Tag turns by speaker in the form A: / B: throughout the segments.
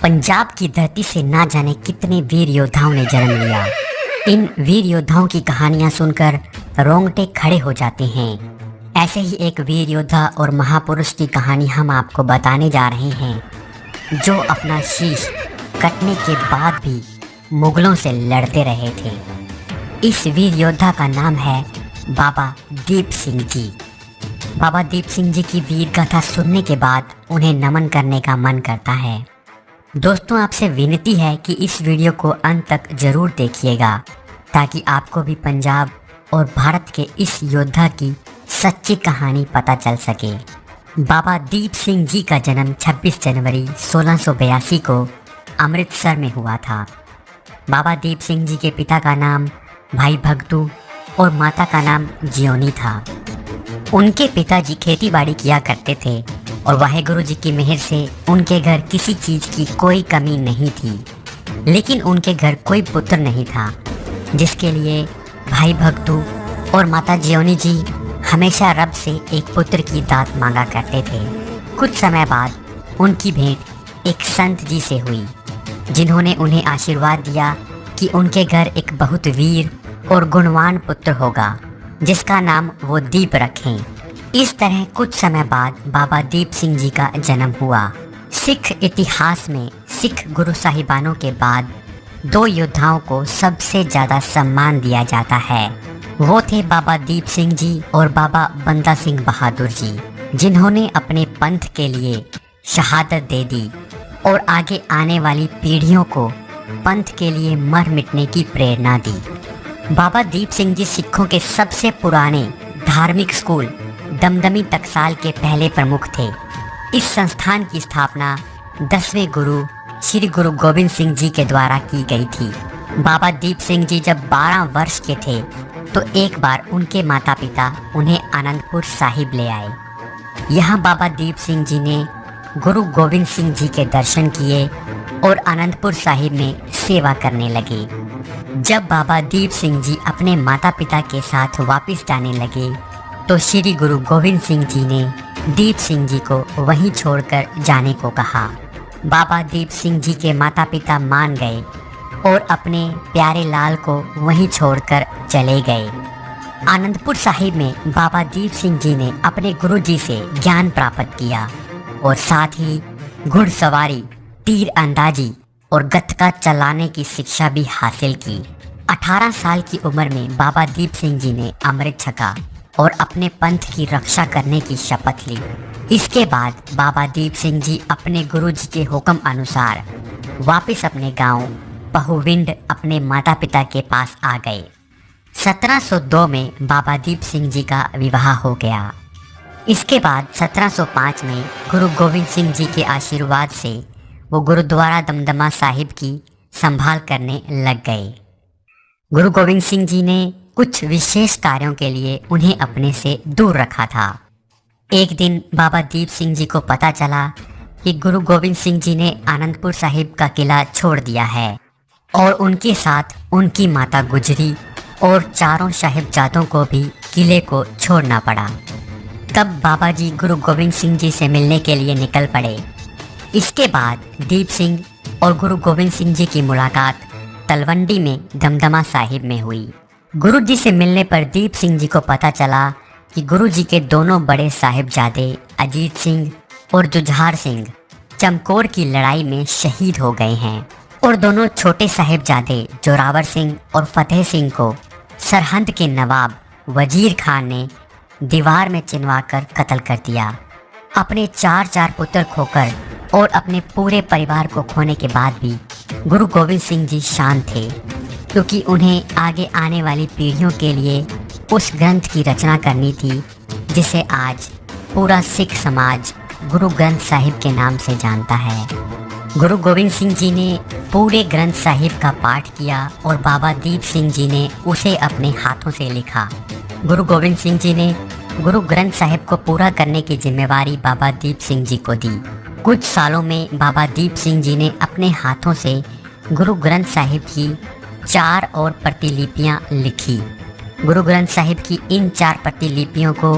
A: पंजाब की धरती से ना जाने कितने वीर योद्धाओं ने जन्म लिया। इन वीर योद्धाओं की कहानियां सुनकर रोंगटे खड़े हो जाते हैं। ऐसे ही एक वीर योद्धा और महापुरुष की कहानी हम आपको बताने जा रहे हैं, जो अपना शीश कटने के बाद भी मुगलों से लड़ते रहे थे। इस वीर योद्धा का नाम है बाबा दीप सिंह जी। बाबा दीप सिंह जी की वीर गाथा सुनने के बाद उन्हें नमन करने का मन करता है। दोस्तों, आपसे विनती है कि इस वीडियो को अंत तक जरूर देखिएगा, ताकि आपको भी पंजाब और भारत के इस योद्धा की सच्ची कहानी पता चल सके। बाबा दीप सिंह जी का जन्म 26 जनवरी 1682 को अमृतसर में हुआ था। बाबा दीप सिंह जी के पिता का नाम भाई भगतू और माता का नाम जियोनी था। उनके पिताजी खेतीबाड़ी किया करते थे और वाहेगुरु जी की मेहर से उनके घर किसी चीज़ की कोई कमी नहीं थी। लेकिन उनके घर कोई पुत्र नहीं था, जिसके लिए भाई भगतू और माता जियोनी जी हमेशा रब से एक पुत्र की दात मांगा करते थे। कुछ समय बाद उनकी भेंट एक संत जी से हुई, जिन्होंने उन्हें आशीर्वाद दिया कि उनके घर एक बहुत वीर और गुणवान पुत्र होगा, जिसका नाम वो दीप रखें। इस तरह कुछ समय बाद बाबा दीप सिंह जी का जन्म हुआ। सिख इतिहास में सिख गुरु साहिबानों के बाद दो योद्धाओं को सबसे ज़्यादा सम्मान दिया जाता है। वो थे बाबा दीप सिंह जी और बाबा बंदा सिंह बहादुर जी, जिन्होंने अपने पंथ के लिए शहादत दे दी और आगे आने वाली पीढ़ियों को पंथ के लिए मर मिटने की प्रेरणा दी। बाबा दीप सिंह जी सिखों के सबसे पुराने धार्मिक स्कूल दमदमी टकसाल के पहले प्रमुख थे। इस संस्थान की स्थापना 10वें गुरु श्री गुरु गोविंद सिंह जी के द्वारा की गई थी। बाबा दीप सिंह जी जब 12 वर्ष के थे तो एक बार उनके माता पिता उन्हें आनंदपुर साहिब ले आए। यहाँ बाबा दीप सिंह जी ने गुरु गोविंद सिंह जी के दर्शन किए और आनंदपुर साहिब में सेवा करने लगे। जब बाबा दीप सिंह जी अपने माता पिता के साथ वापस जाने लगे तो श्री गुरु गोविंद सिंह जी ने दीप सिंह जी को वहीं छोड़कर जाने को कहा। बाबा दीप सिंह जी के माता पिता मान गए और अपने प्यारे लाल को वहीं छोड़कर चले गए। आनंदपुर साहिब में बाबा दीप सिंह जी ने अपने गुरु जी से ज्ञान प्राप्त किया और साथ ही घुड़सवारी, तीर अंदाजी और गतका चलाने की शिक्षा भी हासिल की। 18 साल की उम्र में बाबा दीप सिंह जी ने अमृत छका और अपने पंथ की रक्षा करने की शपथ ली। इसके बाद बाबा दीप सिंह जी अपने गुरु जी के हुक्म अनुसार वापस अपने गांव पहुविंड अपने माता पिता के पास आ गए। 1702 में बाबा दीप सिंह जी का विवाह हो गया। इसके बाद 1705 में गुरु गोविंद सिंह जी के आशीर्वाद से वो गुरुद्वारा दमदमा साहिब की संभाल करने लग गए। गुरु गोविंद सिंह जी ने कुछ विशेष कार्यों के लिए उन्हें अपने से दूर रखा था। एक दिन बाबा दीप सिंह जी को पता चला कि गुरु गोविंद सिंह जी ने आनंदपुर साहिब का किला छोड़ दिया है और उनके साथ उनकी माता गुजरी और चारों साहिबजादों को भी किले को छोड़ना पड़ा। तब बाबा जी गुरु गोविंद सिंह जी से मिलने के लिए निकल पड़े। इसके बाद दीप सिंह और गुरु गोविंद सिंह जी की मुलाकात तलवंडी में दमदमा साहिब में हुई। गुरु जी से मिलने पर दीप सिंह जी को पता चला कि गुरु जी के दोनों बड़े साहिबजादे अजीत सिंह और जुझार सिंह चमकौर की लड़ाई में शहीद हो गए हैं और दोनों छोटे साहिबजादे जोरावर सिंह और फतेह सिंह को सरहंद के नवाब वजीर खान ने दीवार में चिनवाकर कत्ल कर दिया। अपने चार पुत्र खोकर और अपने पूरे परिवार को खोने के बाद भी गुरु गोविंद सिंह जी शांत थे, क्योंकि उन्हें आगे आने वाली पीढ़ियों के लिए उस ग्रंथ की रचना करनी थी जिसे आज पूरा सिख समाज गुरु ग्रंथ साहिब के नाम से जानता है। गुरु गोविंद सिंह जी ने पूरे ग्रंथ साहिब का पाठ किया और बाबा दीप सिंह जी ने उसे अपने हाथों से लिखा। गुरु गोविंद सिंह जी ने गुरु ग्रंथ साहिब को पूरा करने की जिम्मेवारी बाबा दीप सिंह जी को दी। कुछ सालों में बाबा दीप सिंह जी ने अपने हाथों से गुरु ग्रंथ साहिब की 4 और प्रतिलिपियां लिखी। गुरु ग्रंथ साहिब की इन 4 प्रतिलिपियों को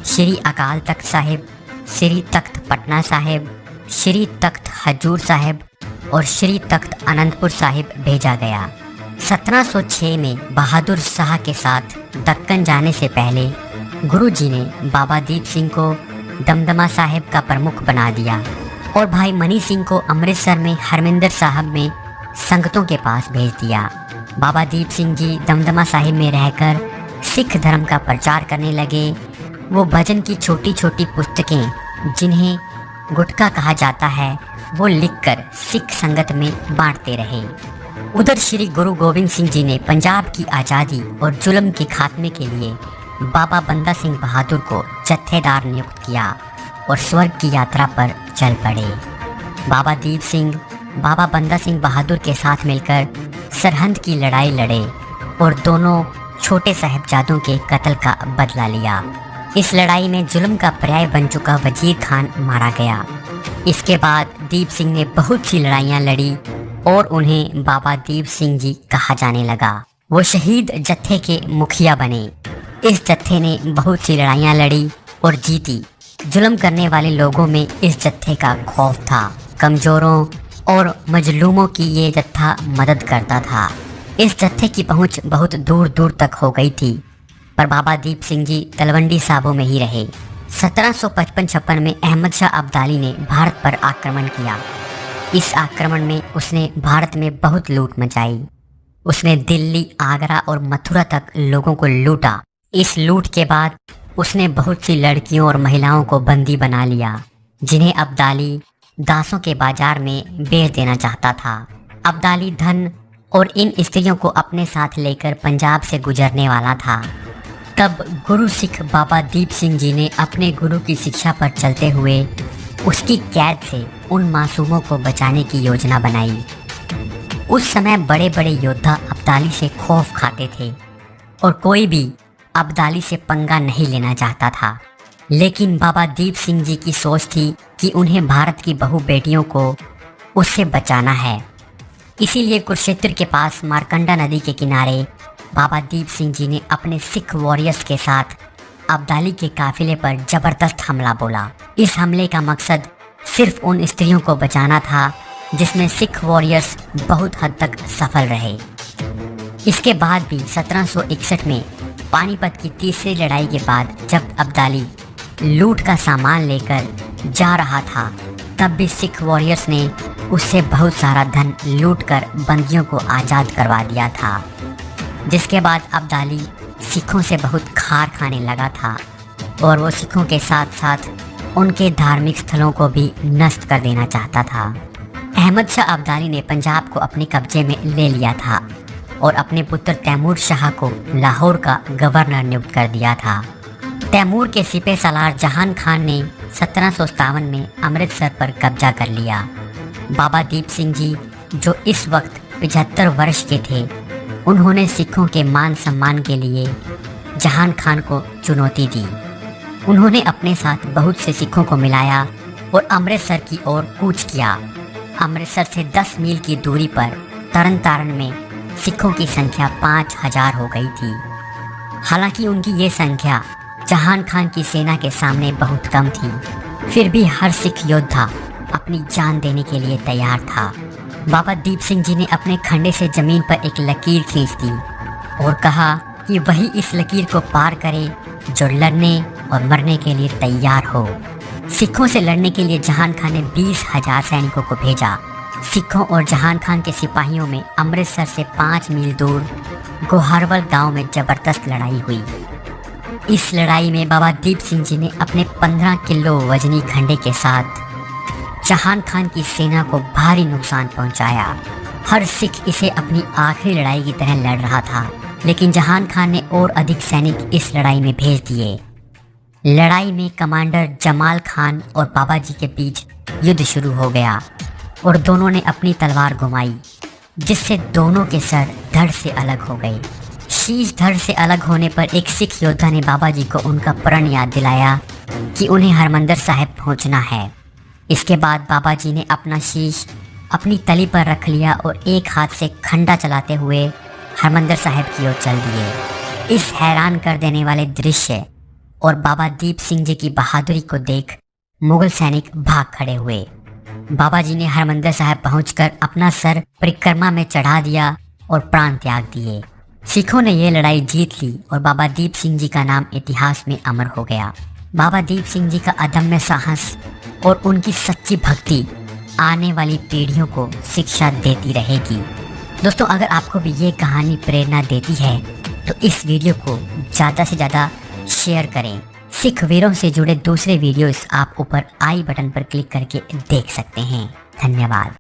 A: श्री अकाल तख्त साहिब, श्री तख्त पटना साहिब, श्री तख्त हजूर साहिब और श्री तख्त आनंदपुर साहिब भेजा गया। 1706 में बहादुर शाह के साथ दक्कन जाने से पहले गुरुजी ने बाबा दीप सिंह को दमदमा साहिब का प्रमुख बना दिया और भाई मनी सिंह को अमृतसर में हरमिंदर साहब में संगतों के पास भेज दिया। बाबा दीप सिंह जी दमदमा साहिब में रहकर सिख धर्म का प्रचार करने लगे। वो भजन की छोटी छोटी पुस्तकें, जिन्हें गुटका कहा जाता है, वो लिखकर सिख संगत में बांटते रहे। उधर श्री गुरु गोविंद सिंह जी ने पंजाब की आज़ादी और जुल्म के खात्मे के लिए बाबा बंदा सिंह बहादुर को जत्थेदार नियुक्त किया और स्वर्ग की यात्रा पर चल पड़े। बाबा दीप सिंह बाबा बंदा सिंह बहादुर के साथ मिलकर सरहंद की लड़ाई लड़े और दोनों छोटे साहिबजादों के कत्ल का बदला लिया। इस लड़ाई में जुल्म का पर्याय बन चुका वजीर खान मारा गया। इसके बाद दीप सिंह ने बहुत सी लड़ाइयाँ लड़ी और उन्हें बाबा दीप सिंह जी कहा जाने लगा। वो शहीद जत्थे के मुखिया बने। इस जत्थे ने बहुत सी लड़ाइयाँ लड़ी और जीती। जुल्म करने वाले लोगों में इस जत्थे का खौफ था। कमज़ोरों और मजलूमों की ये जत्था मदद करता था। इस जत्थे की पहुंच बहुत दूर दूर तक हो गई थी, पर बाबा दीप सिंह जी तलवंडी साबो में ही रहे। 1755-56 में अहमद शाह अब्दाली ने भारत पर आक्रमण किया। इस आक्रमण में उसने भारत में बहुत लूट मचाई। उसने दिल्ली, आगरा और मथुरा तक लोगों को लूटा। इस लूट के बाद उसने बहुत सी लड़कियों और महिलाओं को बंदी बना लिया, जिन्हें अब्दाली दासों के बाजार में बेच देना चाहता था। अब्दाली धन और इन स्त्रियों को अपने साथ लेकर पंजाब से गुजरने वाला था। तब गुरु सिख बाबा दीप सिंह जी ने अपने गुरु की शिक्षा पर चलते हुए उसकी कैद से उन मासूमों को बचाने की योजना बनाई। उस समय बड़े बड़े योद्धा अब्दाली से खौफ खाते थे और कोई भी अब्दाली से पंगा नहीं लेना चाहता था। लेकिन बाबा दीप सिंह जी की सोच थी कि उन्हें भारत की बहू बेटियों को उससे बचाना है। इसीलिए कुरुक्षेत्र के पास मारकंडा नदी के किनारे बाबा दीप सिंह जी ने अपने सिख वॉरियर्स के साथ अब्दाली के काफिले पर जबरदस्त हमला बोला। इस हमले का मकसद सिर्फ उन स्त्रियों को बचाना था, जिसमें सिख वॉरियर्स बहुत हद तक सफल रहे। इसके बाद भी 1761 में पानीपत की तीसरी लड़ाई के बाद जब अब्दाली लूट का सामान लेकर जा रहा था, तब भी सिख वॉरियर्स ने उससे बहुत सारा धन लूटकर बंदियों को आज़ाद करवा दिया था। जिसके बाद अब्दाली सिखों से बहुत खार खाने लगा था और वो सिखों के साथ साथ उनके धार्मिक स्थलों को भी नष्ट कर देना चाहता था। अहमद शाह अब्दाली ने पंजाब को अपने कब्जे में ले लिया था और अपने पुत्र तैमूर शाह को लाहौर का गवर्नर नियुक्त कर दिया था। तैमूर के सिपह सालार जहान खान ने 1757 में अमृतसर पर कब्जा कर लिया। बाबा दीप सिंह जी, जो इस वक्त 75 वर्ष के थे, उन्होंने सिखों के मान सम्मान के लिए जहान खान को चुनौती दी। उन्होंने अपने साथ बहुत से सिखों को मिलाया और अमृतसर की ओर कूच किया। अमृतसर से 10 मील की दूरी पर तरन तारण में सिखों की संख्या 5000 हो गई थी। हालांकि उनकी ये संख्या जहान खान की सेना के सामने बहुत कम थी, फिर भी हर सिख योद्धा अपनी जान देने के लिए तैयार था। बाबा दीप सिंह जी ने अपने खंडे से जमीन पर एक लकीर खींच दी और कहा कि वही इस लकीर को पार करे जो लड़ने और मरने के लिए तैयार हो। सिखों से लड़ने के लिए जहान खान ने 20,000 सैनिकों को भेजा। सिखों और जहान खान के सिपाहियों में अमृतसर से 5 मील दूर गोहारवल गांव में जबरदस्त लड़ाई हुई। इस लड़ाई में बाबा दीप सिंह जी ने अपने 15 किलो वजनी खंडे के साथ जहान खान की सेना को भारी नुकसान पहुंचाया। हर सिख इसे अपनी आखिरी लड़ाई की तरह लड़ रहा था, लेकिन जहान खान ने और अधिक सैनिक इस लड़ाई में भेज दिए। लड़ाई में कमांडर जमाल खान और बाबा जी के बीच युद्ध शुरू हो गया और दोनों ने अपनी तलवार घुमाई, जिससे दोनों के सर धड़ से अलग हो गए। शीश धड़ से अलग होने पर एक सिख योद्धा ने बाबा जी को उनका प्रण याद दिलाया कि उन्हें हरमंदिर साहिब पहुंचना है। इसके बाद बाबा जी ने अपना शीश अपनी तली पर रख लिया और एक हाथ से खंडा चलाते हुए हरमंदिर साहिब की ओर चल दिए। इस हैरान कर देने वाले दृश्य और बाबा दीप सिंह जी की बहादुरी को देख मुगल सैनिक भाग खड़े हुए। बाबा जी ने हरमंदिर साहिब पहुंचकर अपना सर परिक्रमा में चढ़ा दिया और प्राण त्याग दिए। सिखों ने यह लड़ाई जीत ली और बाबा दीप सिंह जी का नाम इतिहास में अमर हो गया। बाबा दीप सिंह जी का अदम्य साहस और उनकी सच्ची भक्ति आने वाली पीढ़ियों को शिक्षा देती रहेगी। दोस्तों, अगर आपको भी ये कहानी प्रेरणा देती है तो इस वीडियो को ज़्यादा से ज़्यादा शेयर करें। सिख वीरों से जुड़े दूसरे वीडियोस आप ऊपर आई बटन पर क्लिक करके देख सकते हैं। धन्यवाद।